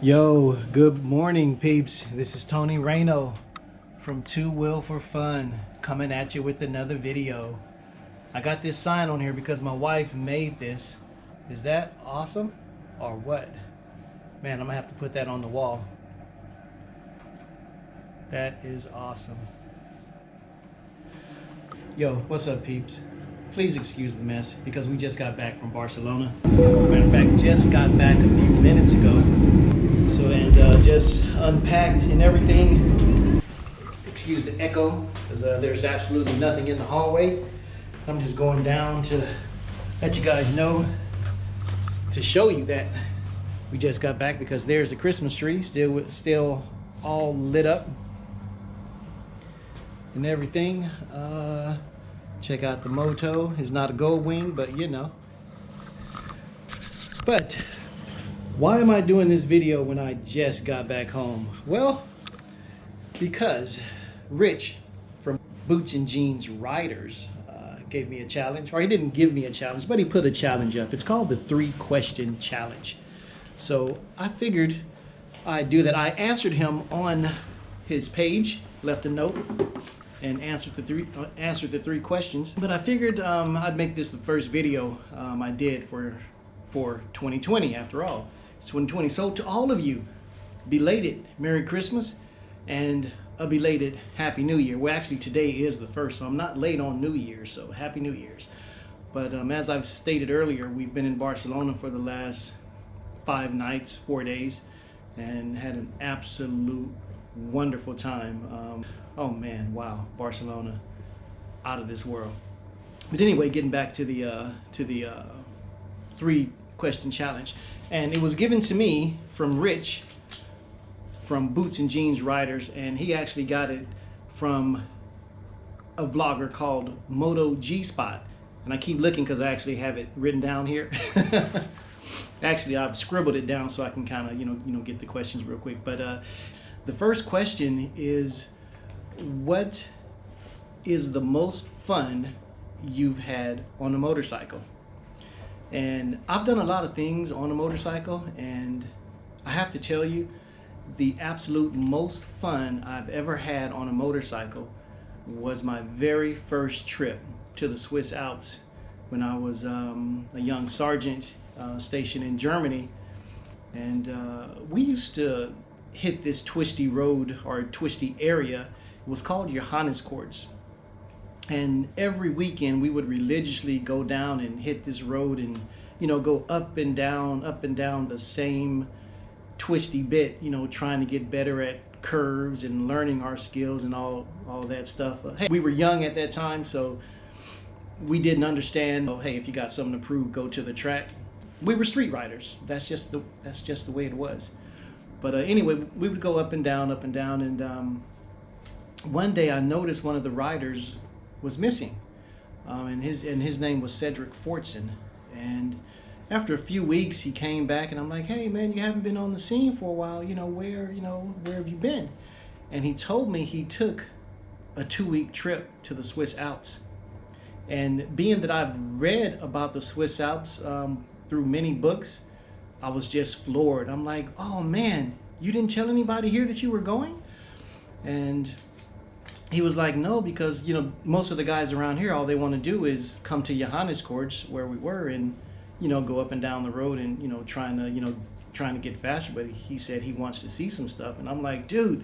Yo, good morning, peeps. This is Tony Reno from Two Wheel for Fun coming at you with another video. I got this sign on here because my wife made this. Is that awesome or what? Man, I'm gonna have to put that on the wall. That is awesome. Yo, what's up, peeps? Please excuse the mess because we just got back from Barcelona. Matter of fact, just got back a few minutes ago. So, and just unpacked and everything. Excuse the echo, because there's absolutely nothing in the hallway. I'm just going down to let you guys know, to show you that we just got back, because there's the Christmas tree still all lit up and everything. Check out the Moto. It's not a gold wing, but you know. But why am I doing this video when I just got back home? Well, because Rich from Boots and Jeans Riders gave me a challenge. Or he didn't give me a challenge, but he put a challenge up. It's called the 3-question challenge. So I figured I'd do that. I answered him on his page, left a note, and answered the three questions. But I figured I'd make this the first video I did for 2020. After all, it's 2020. So to all of you, belated Merry Christmas and a belated Happy New Year. Well, actually today is the first, so I'm not late on New Year's, so Happy New Year's. But as I've stated earlier, we've been in Barcelona for the last 5 nights, 4 days, and had an absolute wonderful time. Oh man, wow, Barcelona, out of this world. But anyway, getting back to the 3-question challenge, and it was given to me from Rich from Boots and Jeans Riders, and he actually got it from a vlogger called Moto G-Spot. And I keep looking because I actually have it written down here. Actually, I've scribbled it down so I can kind of you know get the questions real quick. But the first question is, what is the most fun you've had on a motorcycle? And I've done a lot of things on a motorcycle, and I have to tell you, the absolute most fun I've ever had on a motorcycle was my very first trip to the Swiss Alps when I was a young sergeant stationed in Germany. And we used to hit this twisty road, or twisty area. It was called Johannescourts. And every weekend we would religiously go down and hit this road and, you know, go up and down the same twisty bit, you know, trying to get better at curves and learning our skills and all that stuff. Hey, we were young at that time, so we didn't understand, oh, hey, if you got something to prove, go to the track. We were street riders. That's just the way it was. But anyway, we would go up and down, and one day I noticed one of the riders was missing, and his name was Cedric Fortson. And after a few weeks, he came back, and I'm like, hey man, you haven't been on the scene for a while. Where have you been? And he told me he took a 2-week trip to the Swiss Alps. And being that I've read about the Swiss Alps through many books, I was just floored. I'm like, oh man, you didn't tell anybody here that you were going? And he was like, no, because most of the guys around here, all they want to do is come to Johannescourts, where we were, and go up and down the road and trying to get faster. But he said he wants to see some stuff, and I'm like, dude,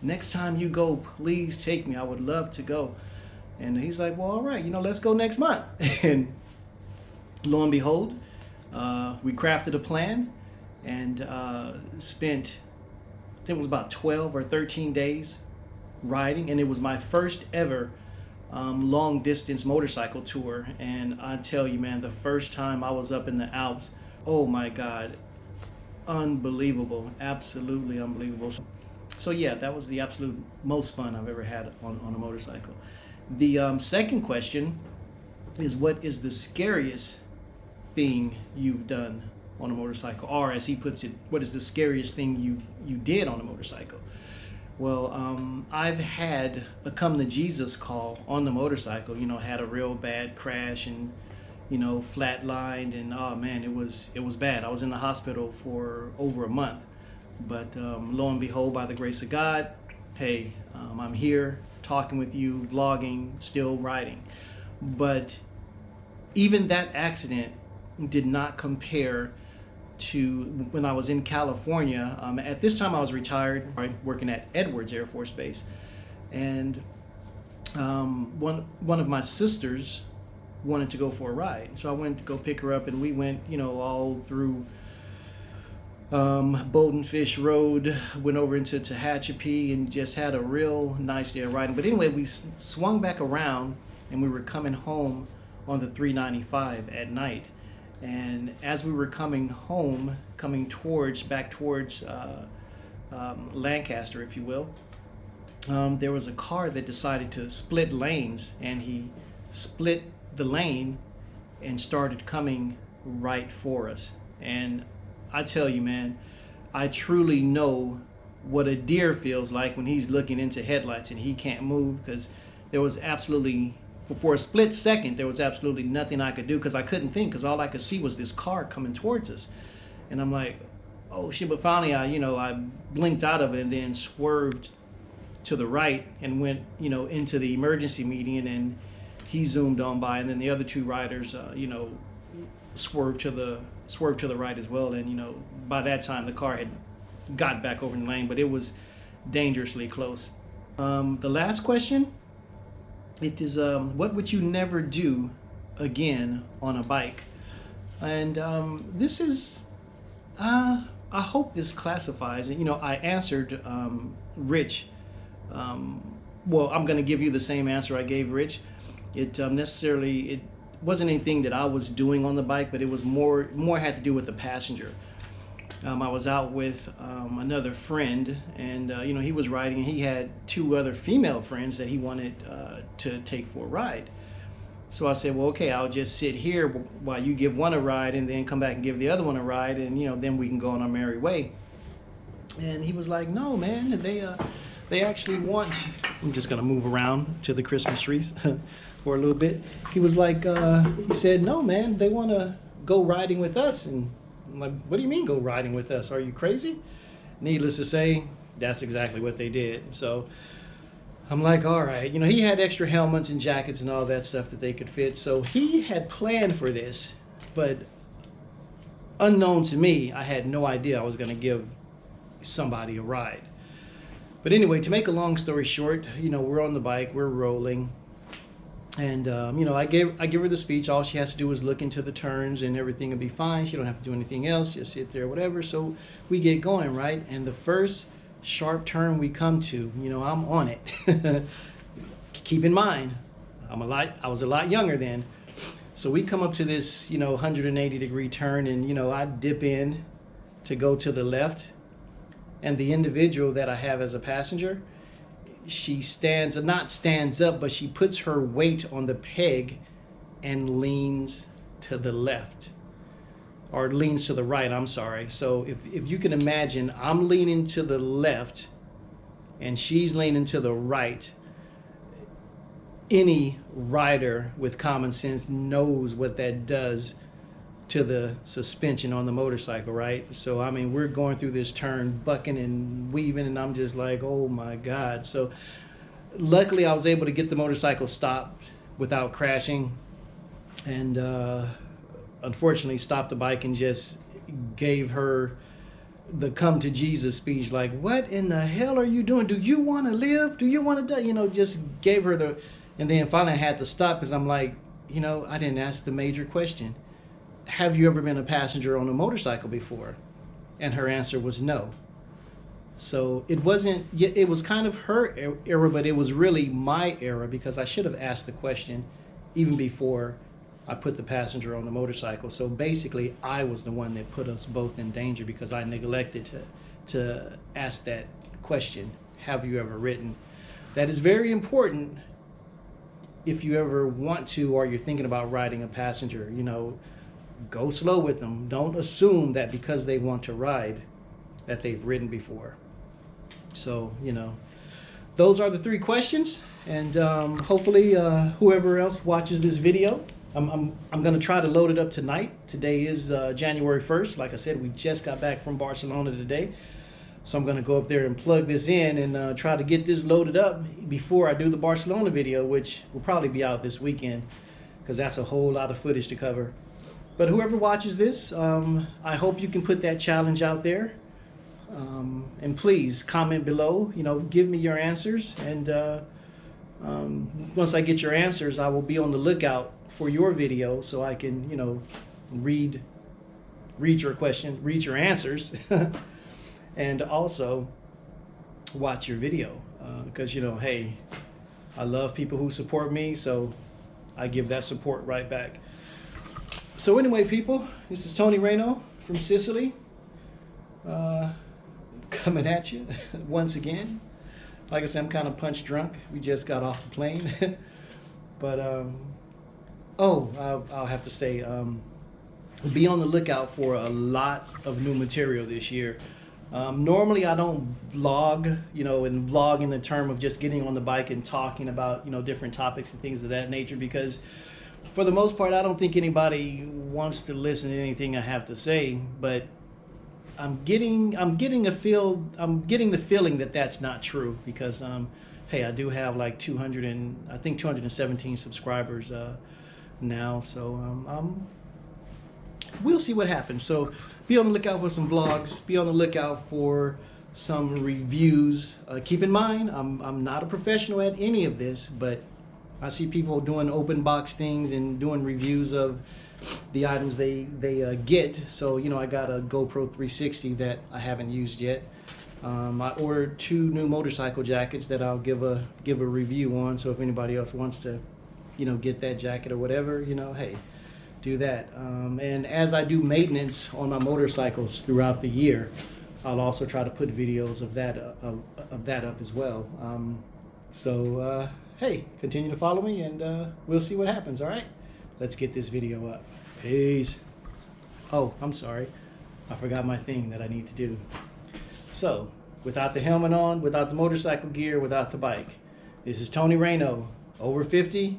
next time you go, please take me. I would love to go. And he's like, well, all right, let's go next month. And lo and behold, we crafted a plan and spent, I think it was about 12 or 13 days riding, and it was my first ever long distance motorcycle tour. And I tell you, man, the first time I was up in the Alps, oh my God, unbelievable, absolutely unbelievable. So yeah, that was the absolute most fun I've ever had on a motorcycle. The second question is, what is the scariest thing you've done on a motorcycle? Or as he puts it, what is the scariest thing you did on a motorcycle? Well, I've had a come to Jesus call on the motorcycle. Had a real bad crash and flatlined, and oh man, it was bad. I was in the hospital for over a month. But lo and behold, by the grace of God, hey, I'm here talking with you, vlogging, still riding. But even that accident did not compare to when I was in California. At this time I was retired, working at Edwards Air Force Base. And one of my sisters wanted to go for a ride. So I went to go pick her up, and we went, all through Bolden Fish Road, went over into Tehachapi, and just had a real nice day of riding. But anyway, we swung back around, and we were coming home on the 395 at night. And as we were coming home, back towards Lancaster, if you will, there was a car that decided to split lanes, and he split the lane and started coming right for us. And I tell you, man, I truly know what a deer feels like when he's looking into headlights and he can't move, because there was absolutely, for a split second, there was absolutely nothing I could do, because I couldn't think, because all I could see was this car coming towards us. And I'm like, oh shit. But finally I blinked out of it and then swerved to the right and went into the emergency median, and he zoomed on by, and then the other two riders swerved to the right as well. And by that time the car had got back over the lane, but it was dangerously close. The last question, it is what would you never do again on a bike? And this is I hope this classifies. I answered Rich. Well, I'm going to give you the same answer I gave Rich. It wasn't anything that I was doing on the bike, but it was more had to do with the passenger. I was out with another friend, and he was riding, and he had two other female friends that he wanted to take for a ride. So I said, well, okay, I'll just sit here while you give one a ride, and then come back and give the other one a ride, and then we can go on our merry way. And he was like, no, man, they actually want. I'm just gonna move around to the Christmas trees for a little bit. He was like, he said, no, man, they want to go riding with us. And I'm like, what do you mean go riding with us? Are you crazy? Needless to say, that's exactly what they did. So I'm like, all right. He had extra helmets and jackets and all that stuff that they could fit. So he had planned for this, but unknown to me, I had no idea I was going to give somebody a ride. But anyway, to make a long story short, we're on the bike, we're rolling. And I give her the speech. All she has to do is look into the turns, and everything will be fine. She don't have to do anything else. Just sit there, whatever. So we get going, right? And the first sharp turn we come to, I'm on it. Keep in mind, I was a lot younger then. So we come up to this, 180-degree turn, and I dip in to go to the left, and the individual that I have as a passenger, she not stands up, but she puts her weight on the peg and leans to the left, or leans to the right, I'm sorry. So if you can imagine, I'm leaning to the left and she's leaning to the right. Any rider with common sense knows what that does to the suspension on the motorcycle, right? So I mean, we're going through this turn, bucking and weaving, and I'm just like, oh my God. So luckily I was able to get the motorcycle stopped without crashing, and unfortunately stopped the bike and just gave her the come to Jesus speech, like, what in the hell are you doing? Do you want to live? Do you want to die? Just gave her the, and then finally I had to stop, because I'm like, I didn't ask the major question. Have you ever been a passenger on a motorcycle before? And her answer was no. So it was kind of her era, but it was really my era, because I should have asked the question even before I put the passenger on the motorcycle. So basically I was the one that put us both in danger, because I neglected to ask that question. Have you ever ridden? That is very important if you ever want to, or you're thinking about riding a passenger. Go slow with them. Don't assume that because they want to ride that they've ridden before. So, those are the 3 questions. And hopefully whoever else watches this video, I'm going to try to load it up tonight. Today is January 1st. Like I said, we just got back from Barcelona today. So I'm going to go up there and plug this in and try to get this loaded up before I do the Barcelona video, which will probably be out this weekend, because that's a whole lot of footage to cover. But whoever watches this, I hope you can put that challenge out there. And please comment below, give me your answers. And once I get your answers, I will be on the lookout for your video so I can, read your question, read your answers, and also watch your video. Because, hey, I love people who support me, so I give that support right back. So anyway, people, this is Tony Reno from Sicily, coming at you once again. Like I said, I'm kind of punch drunk. We just got off the plane. But, I'll have to say, be on the lookout for a lot of new material this year. Normally I don't vlog, and vlog in the term of just getting on the bike and talking about, different topics and things of that nature, because for the most part, I don't think anybody wants to listen to anything I have to say. But I'm getting the feeling that that's not true, because hey, I do have like 217 subscribers now, so we'll see what happens. So be on the lookout for some vlogs, be on the lookout for some reviews. Keep in mind, I'm not a professional at any of this, but I see people doing open box things and doing reviews of the items they get. So I got a GoPro 360 that I haven't used yet. I ordered 2 new motorcycle jackets that I'll give a review on. So if anybody else wants to get that jacket or whatever, hey, do that. And as I do maintenance on my motorcycles throughout the year, I'll also try to put videos of that up as well. Hey, continue to follow me, and we'll see what happens. All right, let's get this video up. Peace. Oh, I'm sorry, I forgot my thing that I need to do. So, without the helmet on, without the motorcycle gear, without the bike, this is Tony Reno, over 50,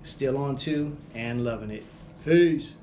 still on 2, and loving it. Peace.